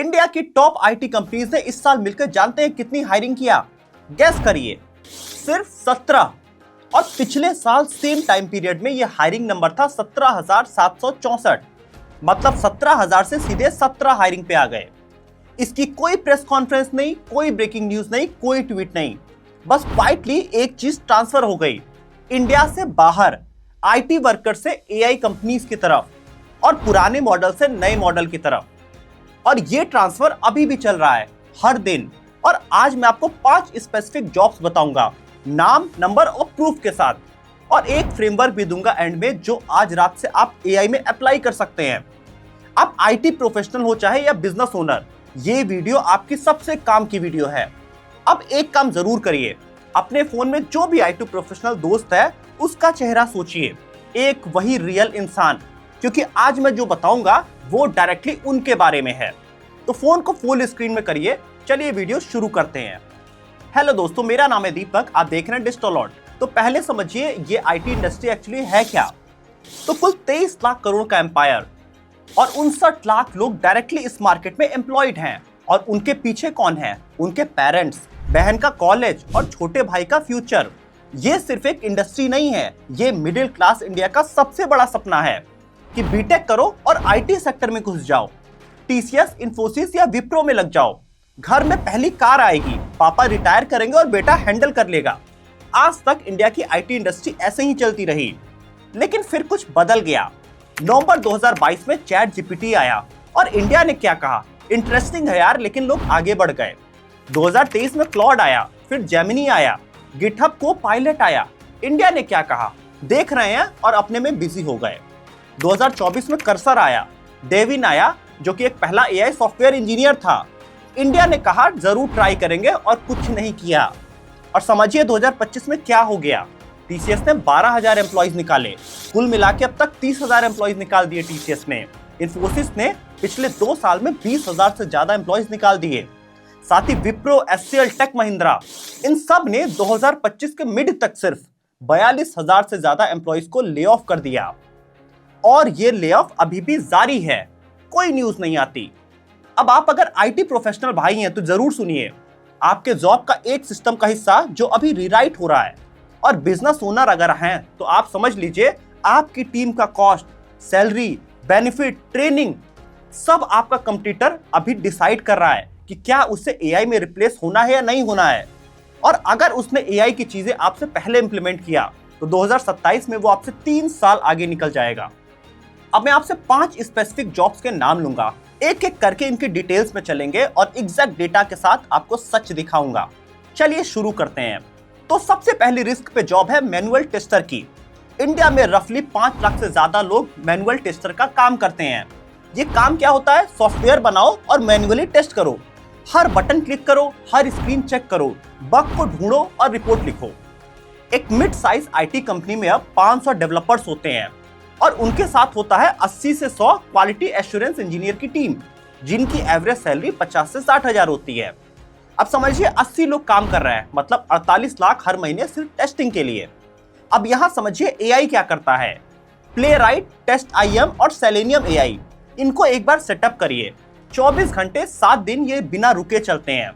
India की top IT companies ने इस साल मिलकर जानते हैं कितनी हायरिंग किया? गैस करिए, सिर्फ 17। और पिछले साल सेम टाइम पीरियड में यह हायरिंग नंबर था 17,764। मतलब 17,000 से सीधे 17 हायरिंग पे आ गए। इसकी कोई प्रेस कॉन्फ्रेंस नहीं, कोई ब्रेकिंग न्यूज नहीं, कोई ट्वीट नहीं, बस क्वाइटली एक चीज ट्रांसफर हो गई इंडिया से बाहर, आईटी वर्कर से एआई कंपनीज की तरफ और पुराने मॉडल से नए मॉडल की तरफ। और ये ट्रांसफर अभी भी चल रहा है, हर दिन। और आज मैं आपको 5 स्पेसिफिक जॉब्स बताऊंगा, नाम, नंबर और प्रूफ के साथ, और एक फ्रेमवर्क भी दूंगा एंड में, जो आज रात से आप एआई में अप्लाई कर सकते हैं। आप आईटी प्रोफेशनल हो चाहे या बिजनेस ओनर, ये वीडियो आपकी सबसे काम की वीडियो है। अब एक काम जरूर करिए, अपने फोन में जो भी आईटी प्रोफेशनल दोस्त है उसका चेहरा सोचिए, एक वही रियल इंसान, क्योंकि आज मैं जो बताऊंगा वो डायरेक्टली उनके बारे में है। तो फोन को फुल स्क्रीन में करिए। चलिए वीडियो शुरू करते हैं। हेलो दोस्तों, मेरा नाम है दीपक, आप देख रहे हैं डिजिटलॉट। तो पहले समझिए ये आईटी इंडस्ट्री एक्चुअली है क्या। तो कुल 23 लाख करोड़ का एम्पायर और 59 लाख लोग डायरेक्टली इस मार्केट में एम्प्लॉयड हैं। और उनके पीछे कौन है? उनके पेरेंट्स, बहन का कॉलेज और छोटे भाई का फ्यूचर। ये सिर्फ एक इंडस्ट्री नहीं है, ये मिडिल क्लास इंडिया का सबसे बड़ा सपना है कि बीटेक करो और आईटी सेक्टर में घुस जाओ, टीसीएस, इन्फोसिस या विप्रो में लग जाओ। घर में पहली कार आएगी, पापा रिटायर करेंगे और बेटा हैंडल कर लेगा। आज तक इंडिया की आईटी इंडस्ट्री ऐसे ही चलती रही, लेकिन फिर कुछ बदल गया। नवंबर 2022 में चैट जीपीटी आया और इंडिया ने क्या कहा, इंटरेस्टिंग है यार, लेकिन लोग आगे बढ़ गए। 2023 में क्लॉड आया, फिर जेमिनी आया, गिटहब को पायलट आया। इंडिया ने क्या कहा, देख रहे हैं और अपने में बिजी हो गए। 2024 में कर्सर आया, डेविन आया, जो कि एक पहला एआई सॉफ्टवेयर इंजीनियर था। इंडिया ने कहा जरूर ट्राई करेंगे और कुछ नहीं किया। और समझिए 2025 में क्या हो गया। टीसीएस ने 12,000 एम्प्लॉइज निकाले, कुल मिला के अब तक 30,000 एम्प्लॉइज निकाल दिए टीसीएस ने। इन्फोसिस ने पिछले 2 साल में 20,000 से ज्यादा एम्प्लॉइज निकाल दिए। साथ ही विप्रो, एचसीएल, टेक महिंद्रा, इन सब ने 2025 के मिड तक सिर्फ 42,000 से ज्यादा एम्प्लॉइज को ले ऑफ कर दिया। और ये ले ऑफ अभी भी जारी है, कोई न्यूज नहीं आती। अब आप अगर आईटी प्रोफेशनल भाई हैं तो जरूर सुनिए, आपके जॉब का एक सिस्टम का हिस्सा जो अभी रीराइट हो रहा है। और बिजनेस ओनर अगर हैं तो आप समझ लीजिए, आपकी टीम का कॉस्ट, सैलरी, बेनिफिट, ट्रेनिंग, सब आपका कंपटीटर अभी डिसाइड कर रहा है कि क्या उससे एआई में रिप्लेस होना है या नहीं होना है। और अगर उसने एआई की चीजें आपसे पहले इंप्लीमेंट किया तो 2027 में वो आपसे 3 साल आगे निकल जाएगा। अब मैं आपसे 5 स्पेसिफिक जॉब्स के नाम लूंगा, एक एक करके इनके डिटेल्स में चलेंगे और एग्जैक्ट डेटा के साथ आपको सच दिखाऊंगा। चलिए शुरू करते हैं। तो सबसे पहली रिस्क पे जॉब है मैनुअल टेस्टर की। इंडिया में रफली 5 लाख से ज्यादा लोग मैनुअल टेस्टर का काम करते हैं। ये काम क्या होता है? सॉफ्टवेयर बनाओ और मैनुअली टेस्ट करो, हर बटन क्लिक करो, हर स्क्रीन चेक करो, बग को ढूंढो और रिपोर्ट लिखो। एक मिड साइज आईटी कंपनी में अब 500 डेवलपर्स होते हैं और उनके साथ होता है 80 से 100 क्वालिटी एश्योरेंस इंजीनियर की टीम, जिनकी एवरेज सैलरी 50 से 60 हजार होती है। अब समझिए 80 लोग काम कर रहे हैं, मतलब 48 लाख हर महीने सिर्फ टेस्टिंग के लिए। अब यहां समझिए एआई क्या करता है। प्लेराइट, टेस्ट आईएम और सेलेनियम एआई, इनको एक बार सेटअप करिए। 24 घंटे 7 दिन ये बिना रुके चलते हैं।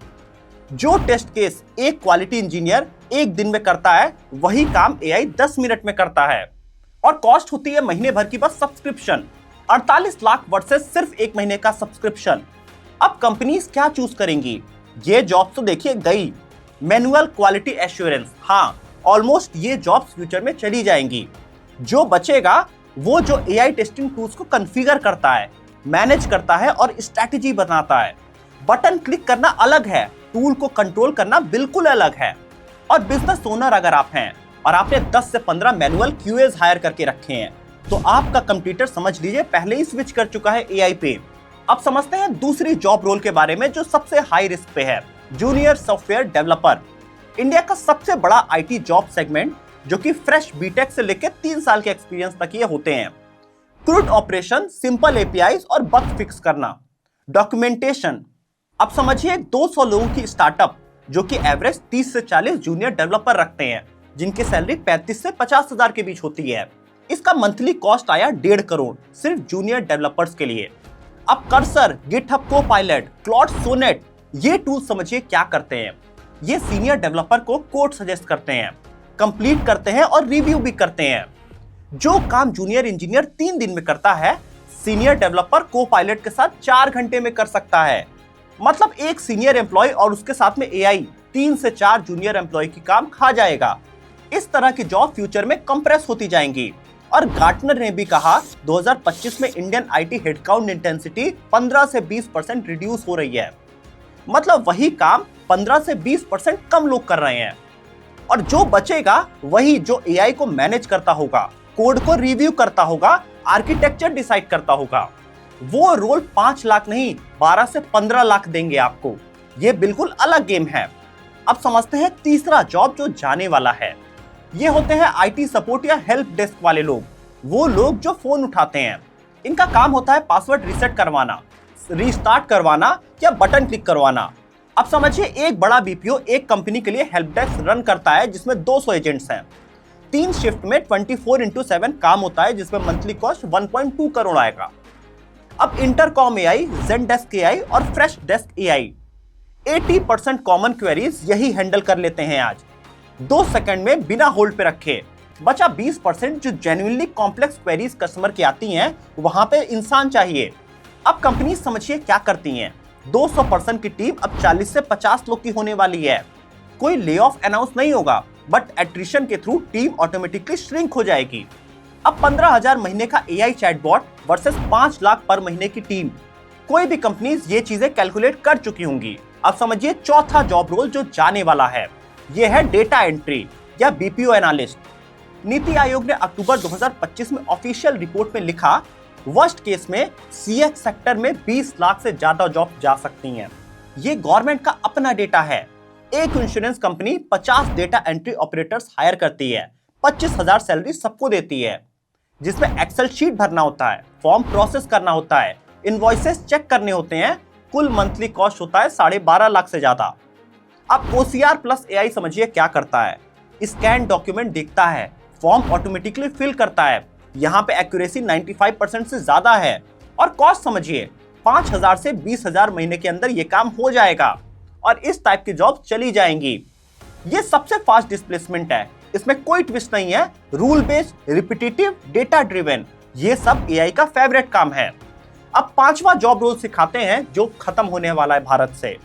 जो टेस्ट केस एक क्वालिटी इंजीनियर एक दिन में करता है, वही काम एआई 10 मिनट में करता है। और कॉस्ट होती है महीने भर की बस सब्सक्रिप्शन, 48 लाख वर्सेस सिर्फ 1 महीने का सब्सक्रिप्शन। अब कंपनीज क्या चूज करेंगी? ये जॉब तो देखिए गई, मैनुअल क्वालिटी एश्योरेंस, हाँ ऑलमोस्ट ये जॉब्स फ्यूचर में चली जाएंगी। जो बचेगा वो जो एआई टेस्टिंग टूल्स को कॉन्फ़िगर करता है, मैनेज करता है और स्ट्रैटेजी बनाता है। बटन क्लिक करना अलग है, टूल को कंट्रोल करना बिल्कुल अलग है। और बिजनेस ओनर अगर आप हैं और आपने 10 से 15 मैनुअल क्यूएज हायर करके रखे हैं, तो आपका कंप्यूटर समझ लीजिए पहले ही स्विच कर चुका है एआई पे। अब समझते हैं दूसरी जॉब रोल के बारे में जो सबसे हाई रिस्क पे है, जूनियर सॉफ्टवेयर डेवलपर। इंडिया का सबसे बड़ा आईटी जॉब सेगमेंट, जो कि फ्रेश बीटेक से लेकर 3 साल के एक्सपीरियंस तक ये होते हैं। क्रूड ऑपरेशन, सिंपल एपीआईज और बग फिक्स करना, डॉक्यूमेंटेशन। अब समझिए 200 लोगों की स्टार्टअप जो कि एवरेज 30 से 40 जूनियर डेवलपर रखते हैं, जिनकी सैलरी 35 से 50 हजार के बीच होती है। इसका मंथली कॉस्ट आया 1.5 करोड़ सिर्फ जूनियर डेवलपर्स के लिए। अब cursor, GitHub Copilot, Claude Sonnet, ये टूल समझिए क्या करते हैं। ये सीनियर डेवलपर को कोड सजेस्ट करते हैं, कंप्लीट करते हैं और रिव्यू भी करते हैं। जो काम जूनियर इंजीनियर 3 दिन में करता है, सीनियर डेवलपर कोपायलट के साथ 4 घंटे में कर सकता है। मतलब एक सीनियर एम्प्लॉय और उसके साथ में एआई 3 से 4 जूनियर एम्प्लॉय की काम खा जाएगा। इस तरह की जॉब फ्यूचर में कंप्रेस होती जाएंगी। और गार्टनर ने भी कहा 2025 में इंडियन आईटी हेडकाउंट इंटेंसिटी 15 से 20% रिड्यूस हो रही है। मतलब वही काम 15 से 20% कम लोग कर रहे हैं। और जो बचेगा वही जो एआई को मैनेज करता होगा, कोड को रिव्यू करता होगा, आर्किटेक्चर डिसाइड करता होगा। वो रोल 5 लाख नहीं 12 से 15 लाख देंगे आपको। ये बिल्कुल अलग गेम है। अब समझते हैं तीसरा जॉब जो जाने वाला है। ये होते हैं आईटी सपोर्ट या हेल्प डेस्क वाले लोग। वो लोग जो फोन उठाते हैं। इनका काम होता है पासवर्ड रीसेट करवाना, रीस्टार्ट करवाना या बटन क्लिक करवाना। अब समझिए एक बड़ा बीपीओ एक कंपनी के लिए हेल्प डेस्क रन करता है जिसमें 200 एजेंट्स हैं। 3 शिफ्ट में 24/7 काम होता है जिसमें मंथली कॉस्ट 1.2 करोड़ आएगा। अब इंटरकॉम एआई, ज़ेनडेस्क एआई और fresh desk AI 80% common queries यही हैंडल कर लेते हैं आज 2 सेकंड में बिना होल्ड पे रखे। बचा 20% जो जेन्युइनली कॉम्प्लेक्स क्वेरीज कस्टमर की आती हैं, वहां पे इंसान चाहिए। अब कंपनी समझिए क्या करती हैं। 200 पर्सन की टीम अब 40 से 50 लोग की होने वाली है। कोई ले ऑफ अनाउंस नहीं होगा, बट एट्रिशन के थ्रू टीम ऑटोमेटिकली श्रिंक हो जाएगी। अब 15,000 महीने का एआई चैटबॉट वर्सेस 5 लाख पर महीने की टीम। कोई भी कंपनीज ये चीजें कैलकुलेट कर चुकी होंगी। अब समझिए चौथा जॉब रोल जो जाने वाला है, ये है डेटा एंट्री या बीपीओ एनालिस्ट। नीति आयोग ने अक्टूबर 2025 में ऑफिशियल रिपोर्ट में लिखा, वर्स्ट केस में सीएक्स सेक्टर में 20 लाख से ज्यादा जॉब जा सकती हैं। ये गवर्नमेंट का अपना डेटा है। एक insurance company 50 data entry operators hire करती है, 25,000 सैलरी सबको देती है, जिसमें एक्सेल शीट भरना होता है, फॉर्म प्रोसेस करना होता है, इनवॉइसेस चेक करने होते हैं। कुल मंथली कॉस्ट होता है 12.5 लाख से ज्यादा। अब ओसीआर प्लस एआई समझिए क्या करता है। स्कैन डॉक्यूमेंट देखता है, फॉर्म ऑटोमेटिकली फिल करता है। यहाँ पे एक्यूरेसी 95% से ज्यादा है। और कॉस्ट समझिए 5,000 से 20,000 महीने के अंदर ये काम हो जाएगा। और इस टाइप की जॉब चली जाएंगी। ये सबसे फास्ट डिस्प्लेसमेंट है, इसमें कोई ट्विस्ट नहीं है। Rule based, repetitive, data driven, ये सब एआई का फेवरेट काम है। अब 5वां जॉब रोल सिखाते हैं जो खत्म होने वाला है भारत से।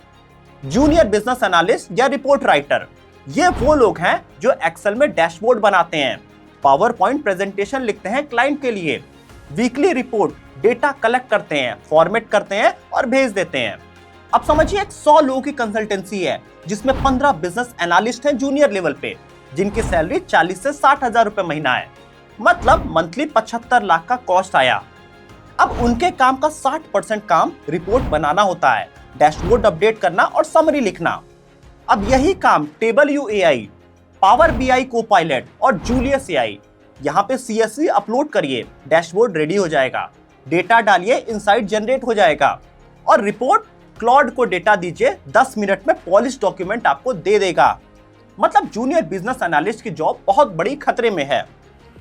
जूनियर बिजनेस एनालिस्ट या रिपोर्ट राइटर। ये वो लोग हैं जो एक्सेल में डैशबोर्ड बनाते हैं, पावर पॉइंट प्रेजेंटेशन लिखते हैं क्लाइंट के लिए, वीकली रिपोर्ट, डेटा कलेक्ट करते हैं, फॉर्मेट करते हैं और भेज देते हैं। अब समझिए 100 लोगों की कंसल्टेंसी है जिसमें 15 बिजनेस एनालिस्ट हैं जूनियर लेवल पे, जिनकी सैलरी 40 से 60,000 रुपए महीना है। मतलब मंथली 75 लाख का कॉस्ट आया। अब उनके काम का 60% काम रिपोर्ट बनाना होता है, डैशबोर्ड अपडेट करना और समरी लिखना। अब यही काम table you AI, power BI Copilot और जूलियस एआई, यहाँ पे सीएसवी अपलोड करिए, डैशबोर्ड रेडी हो जाएगा, डेटा डालिए, इनसाइट जनरेट हो जाएगा और रिपोर्ट क्लॉड को डेटा दीजिए, 10 मिनट में पॉलिश डॉक्यूमेंट आपको दे देगा। मतलब जूनियर बिजनेस एनालिस्ट की जॉब बहुत बड़ी खतरे में है।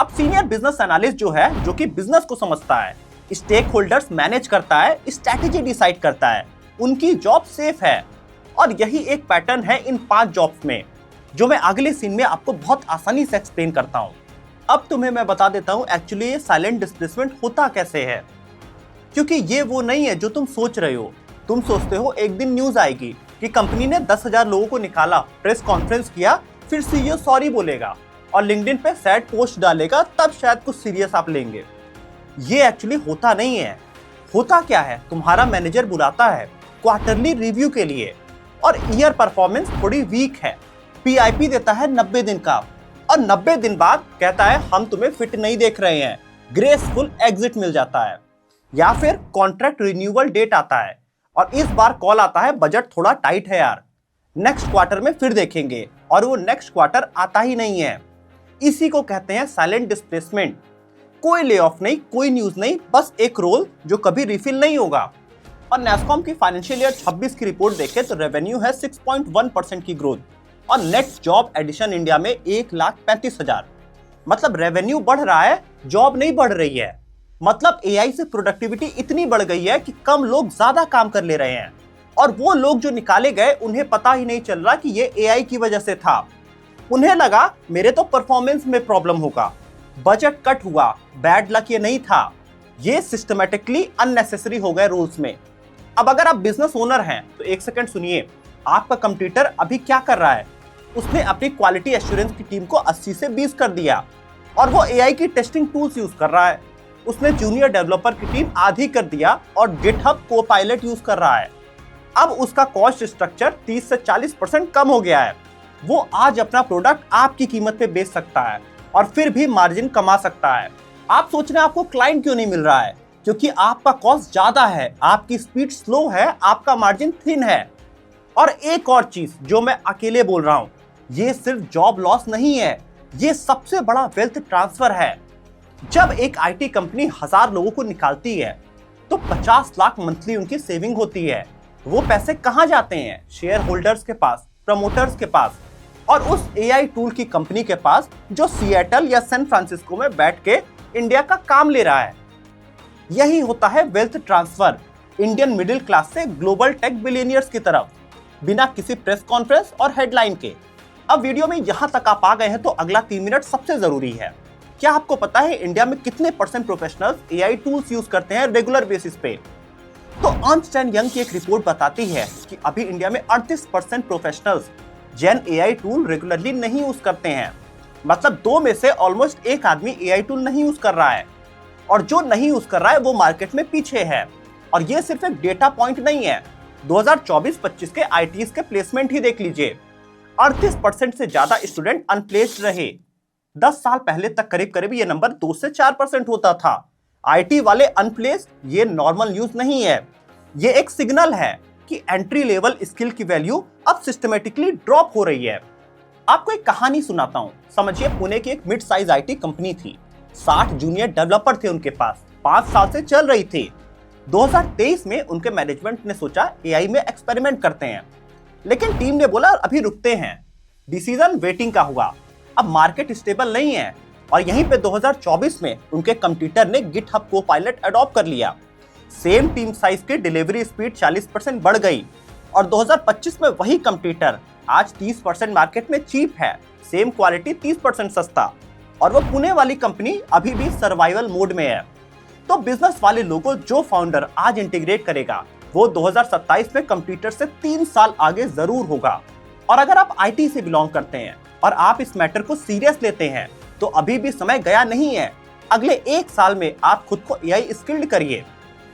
अब सीनियर बिजनेस एनालिस्ट जो है, जो कि बिजनेस को समझता है, स्टेक होल्डर्स मैनेज करता है, स्ट्रैटेजी डिसाइड करता है, उनकी जॉब सेफ है। और यही एक पैटर्न है इन 5 जॉब्स में, जो मैं अगले सीन में आपको बहुत आसानी से एक्सप्लेन करता हूं। अब तुम्हें मैं बता देता हूं एक्चुअली ये साइलेंट डिस्प्लेसमेंट होता कैसे है, क्योंकि ये वो नहीं है जो तुम सोच रहे हो। तुम सोचते हो एक दिन न्यूज आएगी कि कंपनी ने 10,000 लोगों को निकाला, प्रेस कॉन्फ्रेंस किया, फिर सीईओ सॉरी बोलेगा और लिंक्डइन पे सैड पोस्ट डालेगा, तब शायद कुछ सीरियस आप लेंगे। ये एक्चुअली होता नहीं है। होता क्या है, तुम्हारा मैनेजर बुलाता है क्वार्टरली रिव्यू के लिए और ईयर परफॉर्मेंस थोड़ी वीक है, पीआईपी देता है 90 दिन का और 90 दिन बाद कहता है हम तुम्हें फिट नहीं देख रहे हैं, ग्रेसफुल एग्जिट मिल जाता है। या फिर कॉन्ट्रैक्ट रिन्यूअल डेट आता है और इस बार कॉल आता है बजट थोड़ा टाइट है यार, नेक्स्ट क्वार्टर में फिर देखेंगे, और वो नेक्स्ट क्वार्टर आता ही नहीं है। इसी को कहते हैं साइलेंट डिस्प्लेसमेंट। कोई ले ऑफ नहीं, कोई न्यूज नहीं, बस एक रोल जो कभी रिफिल नहीं होगा। और नैस्कॉम की फाइनेंशियल ईयर 26 की रिपोर्ट देखें तो रेवेन्यू है 6.1% की ग्रोथ और नेट जॉब एडिशन इंडिया में 1,35,000। मतलब रेवेन्यू बढ़ रहा है, जॉब नहीं बढ़ रही है। मतलब एआई से प्रोडक्टिविटी इतनी बढ़ गई है कि कम लोग ज्यादा काम कर ले रहे हैं, और वो लोग जो निकाले गए उन्हें पता ही नहीं चल रहा कि ये एआई की वजह से था। उन्हें लगा मेरे तो परफॉर्मेंस में प्रॉब्लम होगा, बजट कट हुआ, बैड लक ये नहीं था, ये सिस्टमैटिकली अननेसेसरी हो गए रूल्स में। अब अगर आप बिजनेस ओनर हैं तो एक सेकंड सुनिए, आपका कंप्यूटर अभी क्या कर रहा है? उसने अपनी क्वालिटी एश्योरेंस की टीम को 80 से 20 कर दिया और वो एआई की टेस्टिंग टूल्स यूज कर रहा है। उसने जूनियर डेवलपर की टीम आधी कर दिया और गिटहब कोपायलट यूज कर रहा है। अब उसका कॉस्ट स्ट्रक्चर 30 से 40% कम हो गया है। वो आज अपना प्रोडक्ट आपकी कीमत पे बेच सकता है और फिर भी मार्जिन कमा सकता है। आप सोच रहे हैं आपको क्लाइंट क्यों नहीं मिल रहा है? क्योंकि आपका कॉस्ट ज्यादा है, आपकी स्पीड स्लो है, आपका मार्जिन थिन है। और एक और चीज जो मैं अकेले बोल रहा हूं, ये सिर्फ जॉब लॉस नहीं है, ये सबसे बड़ा वेल्थ ट्रांसफर है। जब एक आईटी कंपनी 1000 लोगों को निकालती है तो 50 लाख मंथली उनकी सेविंग होती है। वो पैसे कहां जाते हैं? शेयर होल्डर्स के पास, प्रमोटर्स के पास और उस एआई टूल की कंपनी के पास जो सिएटल या सैन फ्रांसिस्को में बैठ के इंडिया का काम ले रहा है। यही होता है wealth transfer, Indian middle class से ग्लोबल टेक बिलियनियर्स की तरफ, बिना किसी प्रेस कॉन्फ्रेंस और हेडलाइन के। अब वीडियो में यहां तक आप आ गए हैं तो अगला 3 मिनट सबसे जरूरी है। क्या आपको पता है इंडिया में कितने % प्रोफेशनल्स एआई टूल्स यूज करते हैं रेगुलर बेसिस पे? तो अर्नस्ट एंड यंग की एक रिपोर्ट बताती है कि अभी इंडिया में 38% प्रोफेशनल्स जेन एआई टूल रेगुलरली नहीं यूज करते हैं। मतलब 2 में से ऑलमोस्ट 1 आदमी एआई टूल नहीं यूज कर रहा है, और जो नहीं यूज कर रहा है वो मार्केट में पीछे है। और ये सिर्फ एक डेटा पॉइंट नहीं है, 2024-25 के आईटीज के प्लेसमेंट ही देख लीजिए। 38% से ज्यादा स्टूडेंट अनप्लेस्ड रहे। 10 साल पहले तक करीब करीब ये नंबर 2 से 4% होता था। आईटी वाले अनप्लेस्ड ये नॉर्मल न्यूज नहीं है, ये एक सिग्नल है कि एंट्री लेवल स्किल की वैल्यू अब सिस्टमेटिकली ड्रॉप हो रही है। आपको एक कहानी सुनाता हूं। समझिए पुणे की एक मिड साइज आईटी कंपनी थी, 60 जूनियर डेवलपर थे उनके पास, 5 साल से चल रही थी। 2023 में उनके मैनेजमेंट ने सोचा एआई में एक्सपेरिमेंट करते हैं, लेकिन टीम ने बोला अभी रुकते हैं। डिसीजन वेटिंग का हुआ। अब मार्केट स्टेबल नहीं है और यहीं पे 2024 में उनके कंप्यूटर ने गिटहब कोपायलट अडॉप्ट कर लिया। सेम टीम साइज की डिलीवरी स्पीड 40% बढ़ गई और 2025 में वही कंप्यूटर आज 30% मार्केट में चीप है, सेम क्वालिटी 30% सस्ता, और वो पुणे वाली कंपनी अभी भी सर्वाइवल मोड में है। तो बिजनेस वाले लोगों, जो फाउंडर आज इंटीग्रेट करेगा वो 2027 में कंप्यूटर से 3 साल आगे जरूर होगा। और अगर आप आईटी से बिलोंग करते हैं और आप इस मैटर को सीरियस लेते हैं तो अभी भी समय गया नहीं है। अगले 1 साल में आप खुद को एआई स्किल्ड करिए।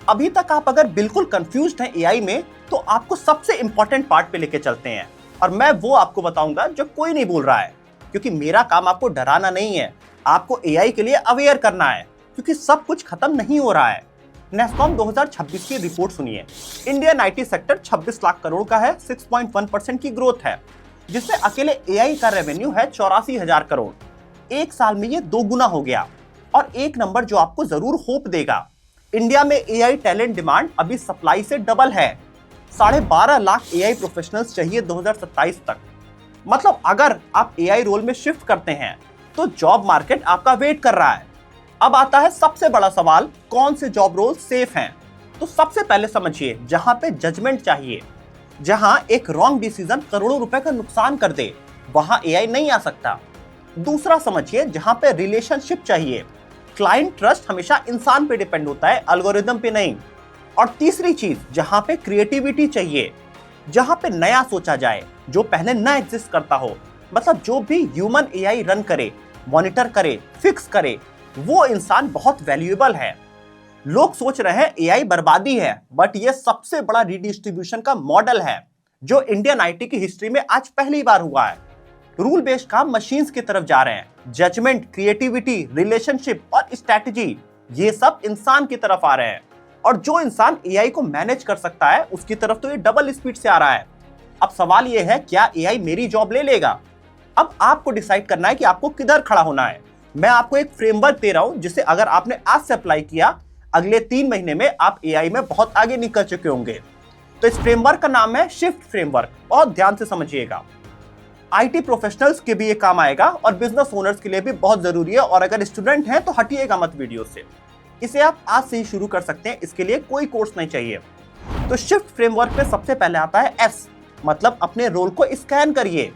अभी तक आप अगर बिल्कुल कंफ्यूज्ड हैं एआई में तो आपको सबसे इंपॉर्टेंट पार्ट पे लेके चलते हैं, और मैं वो आपको बताऊंगा जो कोई नहीं बोल रहा है। क्योंकि मेरा काम आपको डराना नहीं है, आपको एआई के लिए अवेयर करना है, क्योंकि सब कुछ खत्म नहीं हो रहा है। नेस्कॉम 2026 की रिपोर्ट सुनिए। Indian IT sector 26 lakh crore का है, 6.1% की ग्रोथ है, जिसमें अकेले एआई का रेवेन्यू है 84,000 करोड़। 1 साल में ये 2 गुना हो गया। और एक नंबर जो आपको जरूर होप देगा, इंडिया में एआई टैलेंट डिमांड अभी सप्लाई से डबल है। 12.5 लाख एआई प्रोफेशनल्स चाहिए 2027 तक। मतलब अगर आप एआई रोल में शिफ्ट करते हैं तो जॉब मार्केट आपका वेट कर रहा है। अब आता है सबसे बड़ा सवाल, कौन से जॉब रोल सेफ हैं? तो सबसे पहले समझिए, जहां पे जजमेंट चाहिए, जहां एक रॉन्ग डिसीजन करोड़ों रुपए का नुकसान कर दे, वहां एआई नहीं आ सकता। दूसरा समझिए, जहां पे रिलेशनशिप चाहिए, क्लाइंट ट्रस्ट हमेशा इंसान पे डिपेंड होता है, एल्गोरिदम पे नहीं। और तीसरी चीज, जहां पे क्रिएटिविटी चाहिए, जहां पे नया सोचा जाए, जो पहले ना एग्जिस्ट करता हो। मतलब जो भी ह्यूमन एआई रन करे, मॉनिटर करे, फिक्स करे, वो इंसान बहुत वैल्यूएबल है। लोग सोच रहे हैं एआई बर्बादी है, बट ये सबसे बड़ा रीडिस्ट्रीब्यूशन का मॉडल है जो इंडियन आईटी की हिस्ट्री में आज पहली बार हुआ है। रूल बेस्ड काम मशीन्स की तरफ जा रहे हैं, जजमेंट, क्रिएटिविटी, रिलेशनशिप और स्ट्रैटेजी, ये सब इंसान की तरफ आ रहे हैं। और जो इंसान एआई को मैनेज कर सकता है उसकी तरफ तो ये डबल स्पीड से आ रहा है। अब सवाल ये है, क्या एआई मेरी जॉब ले लेगा? अब आपको डिसाइड करना है कि आपको किधर खड़ा होना है। मैं आपको एक फ्रेमवर्क दे रहा हूं जिसे अगर आपने आज से अप्लाई किया, अगले 3 महीने में आप एआई में बहुत आगे निकल चुके होंगे। तो इस फ्रेमवर्क का नाम है शिफ्ट फ्रेमवर्क। बहुत ध्यान से समझिएगा। आईटी प्रोफेशनल्स के भी ये काम आएगा और बिजनेस ओनर्स के लिए भी बहुत जरूरी है। और अगर स्टूडेंट हैं तो हटिएगा मत वीडियो से। इसे आप आज से ही शुरू कर सकते हैं, इसके लिए कोई कोर्स नहीं चाहिए। तो शिफ्ट फ्रेमवर्क में सबसे पहले आता है एस, मतलब अपने रोल को स्कैन करिए।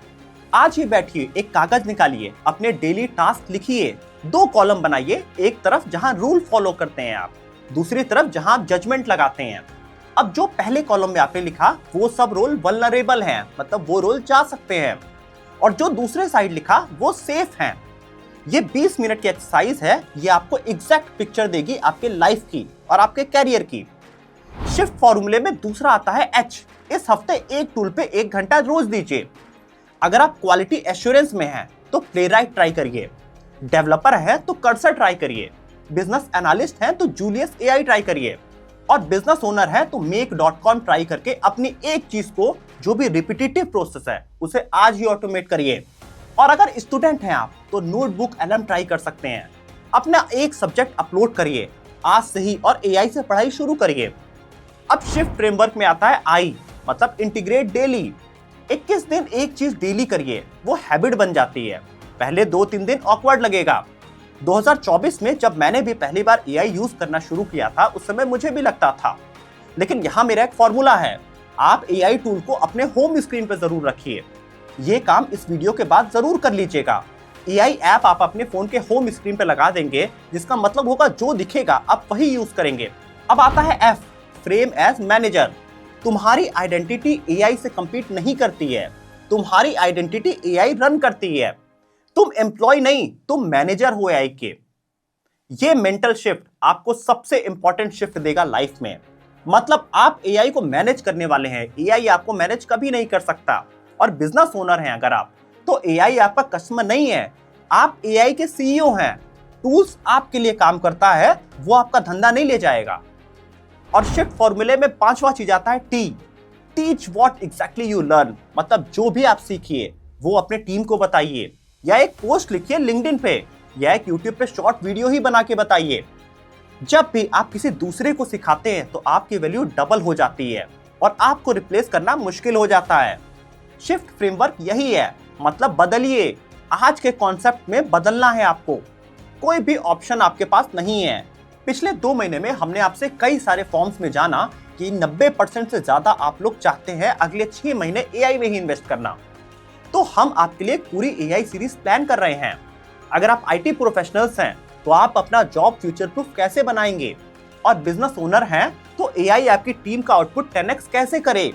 आज ही बैठिए, एक कागज निकालिए, अपने डेली टास्क लिखिए, 2 कॉलम बनाइए, एक तरफ जहां रूल फॉलो करते हैं आप, दूसरी तरफ जहां आप जजमेंट लगाते हैं। अब जो पहले कॉलम में आपने लिखा वो सब रोल वल्नरेबल हैं, मतलब वो रोल जा सकते हैं, और जो दूसरे साइड लिखा वो सेफ हैं। ये 20 मिनट की एक्सरसाइज है, ये आपको एग्जैक्ट पिक्चर देगी आपके लाइफ की और आपके कैरियर की। शिफ्ट फॉर्मूले में दूसरा आता है एच। इस हफ्ते एक टूल पे 1 घंटा रोज दीजिए। अगर आप क्वालिटी एश्योरेंस में हैं तो प्लेराइट ट्राई करिए, डेवलपर है तो कर्सर ट्राई करिए, बिजनेस एनालिस्ट हैं तो जूलियस एआई ट्राई करिए, और बिजनेस ओनर है तो make.com ट्राई करके अपनी एक चीज को, जो भी रिपीटेटिव प्रोसेस है, उसे आज ही ऑटोमेट करिए। और अगर स्टूडेंट हैं आप तो नोटबुक एलएम ट्राई कर सकते हैं। अपना एक सब्जेक्ट अपलोड करिए आज से ही और एआई से पढ़ाई शुरू करिए। अब शिफ्ट फ्रेमवर्क में आता है आई, मतलब इंटीग्रेट डेली। 21 दिन एक चीज डेली करिए, वो हैबिट बन जाती है। पहले 2-3 दिन ऑकवर्ड लगेगा। 2024 में जब मैंने भी पहली बार एआई यूज करना शुरू किया था, उस समय मुझे भी लगता था, लेकिन यहाँ मेरा एक फॉर्मूला है। आप एआई टूल को अपने होम स्क्रीन पर जरूर रखिए। ये काम इस वीडियो के बाद जरूर कर लीजिएगा। एआई ऐप आप अपने फोन के होम स्क्रीन पर लगा देंगे, जिसका मतलब होगा जो दिखेगा आप वही यूज करेंगे। अब आता है एफ, फ्रेम एज मैनेजर। तुम्हारी आइडेंटिटी एआई से कंपीट नहीं करती है, तुम्हारी आइडेंटिटी एआई रन करती है। तुम एम्प्लॉय नहीं, तुम मैनेजर हो एआई के। ये मेंटल शिफ्ट आपको सबसे इंपॉर्टेंट शिफ्ट देगा लाइफ में। मतलब आप एआई को मैनेज करने वाले हैं, एआई आपको मैनेज कभी नहीं कर सकता। और बिजनेस ओनर हैं अगर आप, तो एआई आपका कस्टमर नहीं है, आप एआई के सीईओ हैं। टूल्स आपके लिए काम करता है, वो आपका धंधा नहीं ले जाएगा। और शिफ्ट फॉर्मूले में 5वां चीज आता है T, teach what exactly you learn. मतलब जो भी आप सीखिए वो अपने टीम को बताइए, या एक पोस्ट लिखिए लिंक्डइन पे, या एक यूट्यूब पे शॉर्ट वीडियो ही बना के बताइए। जब भी आप किसी दूसरे को सिखाते हैं तो आपकी वैल्यू डबल हो जाती है और आपको रिप्लेस करना मुश्किल हो जाता है। शिफ्ट फ्रेमवर्क यही है, मतलब बदलिए। आज के कॉन्सेप्ट में बदलना है आपको, कोई भी ऑप्शन आपके पास नहीं है। पिछले 2 महीने में हमने आपसे कई सारे फॉर्म्स में जाना कि 90% से ज्यादा आप लोग चाहते हैं अगले 6 महीने एआई में ही इन्वेस्ट करना। तो हम आपके लिए पूरी एआई सीरीज प्लान कर रहे हैं। अगर आप आईटी प्रोफेशनल्स हैं तो आप अपना जॉब फ्यूचर प्रूफ कैसे बनाएंगे, और बिजनेस ओनर हैं तो एआई आपकी टीम का आउटपुट 10x कैसे करे,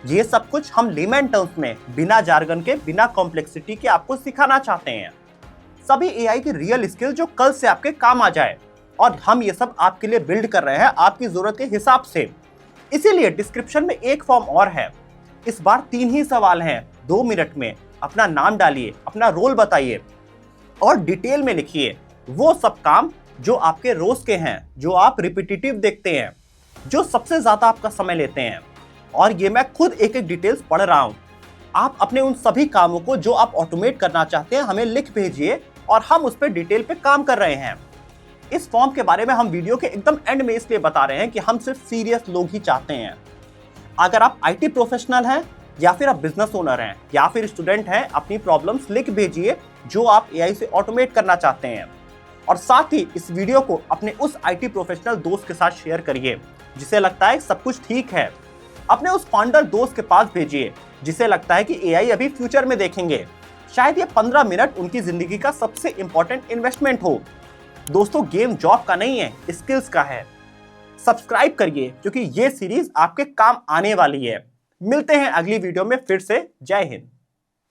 ये सब कुछ हम लेमन टर्म्स में, बिना जार्गन के, बिना कॉम्प्लेक्सिटी के आपको सिखाना चाहते हैं। सभी एआई की रियल स्किल जो कल से आपके काम आ जाए, और हम ये सब आपके लिए बिल्ड कर रहे हैं आपकी जरूरत के हिसाब से। इसीलिए डिस्क्रिप्शन में एक फॉर्म और है, इस बार 3 ही सवाल हैं। 2 मिनट में अपना नाम डालिए, अपना रोल बताइए और डिटेल में लिखिए वो सब काम जो आपके रोज के हैं, जो आप रिपीटेटिव देखते हैं, जो सबसे ज्यादा आपका समय लेते हैं। और ये मैं खुद एक एक डिटेल्स पढ़ रहा हूं। आप अपने उन सभी कामों को जो आप ऑटोमेट करना चाहते हैं हमें लिख भेजिए, और हम उस पर डिटेल पे काम कर रहे हैं। इस फॉर्म के बारे में हम वीडियो के एकदम एंड में इसलिए बता रहे हैं कि हम सिर्फ सीरियस लोग ही चाहते हैं। अगर आप आईटी प्रोफेशनल हैं, या फिर आप बिजनेस ओनर हैं, या फिर स्टूडेंट हैं, अपनी प्रॉब्लम्स लिख भेजिए जो आप एआई से ऑटोमेट करना चाहते हैं। और साथ ही इस वीडियो को अपने उस आईटी प्रोफेशनल दोस्त के साथ शेयर करिए जिसे लगता है सब कुछ ठीक है। अपने उस फाउंडर दोस्त के पास भेजिए जिसे लगता है कि एआई अभी फ्यूचर में देखेंगे। शायद ये 15 मिनट उनकी जिंदगी का सबसे इंपॉर्टेंट इन्वेस्टमेंट हो। दोस्तों, गेम जॉब का नहीं है, स्किल्स का है। सब्सक्राइब करिए क्योंकि ये सीरीज आपके काम आने वाली है। मिलते हैं अगली वीडियो में फिर से। जय हिंद।